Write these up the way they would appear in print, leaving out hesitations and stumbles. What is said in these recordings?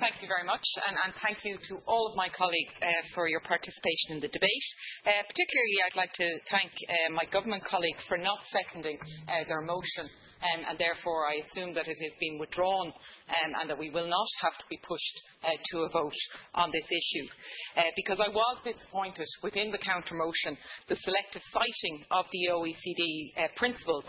Thank you very much, and thank you to all of my colleagues for your participation in the debate. Particularly, I'd like to thank my government colleagues for not seconding their motion, and therefore I assume that it has been withdrawn and that we will not have to be pushed to a vote on this issue. Because I was disappointed within the counter-motion, the selective citing of the OECD principles,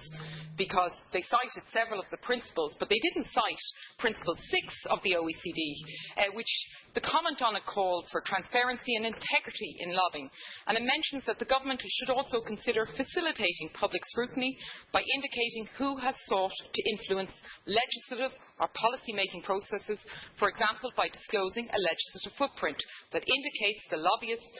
because they cited several of the principles, but they didn't cite Principle 6 of the OECD, which the comment on it calls for transparency and integrity in lobbying, and it mentions that the government should also consider facilitating public scrutiny by indicating who has sought to influence legislative or policy-making processes, for example by disclosing a legislative footprint that indicates the lobbyists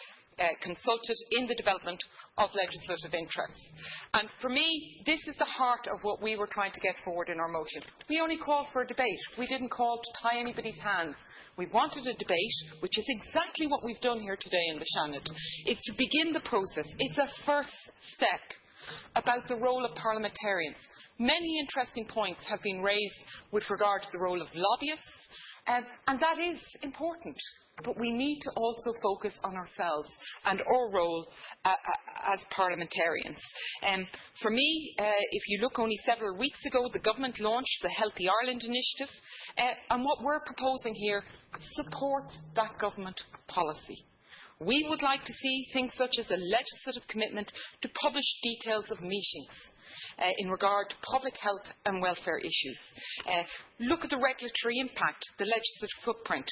consulted in the development of legislative interests. And for me, this is the heart of what we were trying to get forward in our motion. We only called for a debate. We didn't call to tie anybody's hands. We wanted a debate, which is exactly what we've done here today in the Seanad, is to begin the process. It's a first step about the role of parliamentarians. Many interesting points have been raised with regard to the role of lobbyists, and that is important. But we need to also focus on ourselves and our role as parliamentarians. For me, if you look only several weeks ago, the government launched the Healthy Ireland initiative, and what we're proposing here supports that government policy. We would like to see things such as a legislative commitment to publish details of meetings in regard to public health and welfare issues. Look at the regulatory impact, the legislative footprint.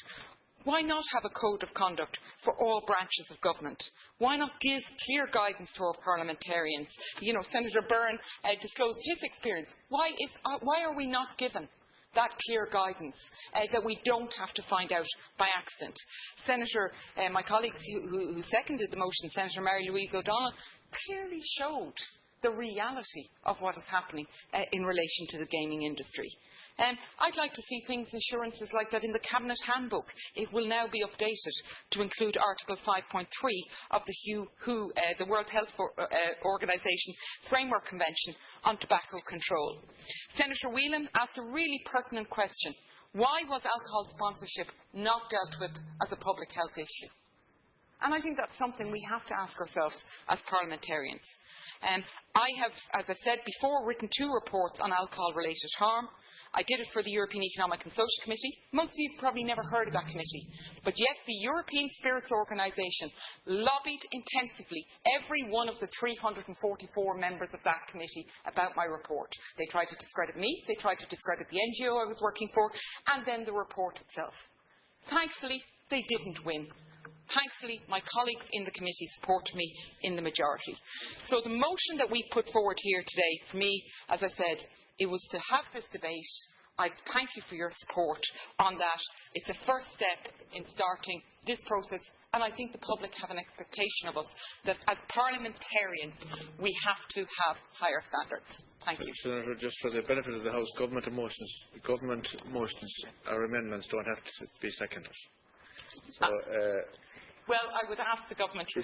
Why not have a code of conduct for all branches of government? Why not give clear guidance to our parliamentarians? You know, Senator Byrne disclosed his experience. Why are we not given that clear guidance that we don't have to find out by accident? Senator, my colleague who seconded the motion, Senator Mary-Louise O'Donnell, clearly showed the reality of what is happening in relation to the gaming industry. I'd like to see things, assurances like that in the Cabinet Handbook. It will now be updated to include Article 5.3 of the World Health Organization Framework Convention on Tobacco Control. Senator Whelan asked a really pertinent question. Why was alcohol sponsorship not dealt with as a public health issue? And I think that's something we have to ask ourselves as parliamentarians. I have, as I said before, written 2 reports on alcohol-related harm. I did it for the European Economic and Social Committee. Most of you have probably never heard of that committee. But yet the European Spirits Organisation lobbied intensively every one of the 344 members of that committee about my report. They tried to discredit me, they tried to discredit the NGO I was working for, and then the report itself. Thankfully, they didn't win. Thankfully, my colleagues in the committee supported me in the majority. So the motion that we put forward here today, for me, as I said, it was to have this debate. I thank you for your support on that. It's a first step in starting this process, and I think the public have an expectation of us that as parliamentarians we have to have higher standards. Thank you. Senator, just for the benefit of the House, government motions or amendments don't have to be seconded. So, well, I would ask the government to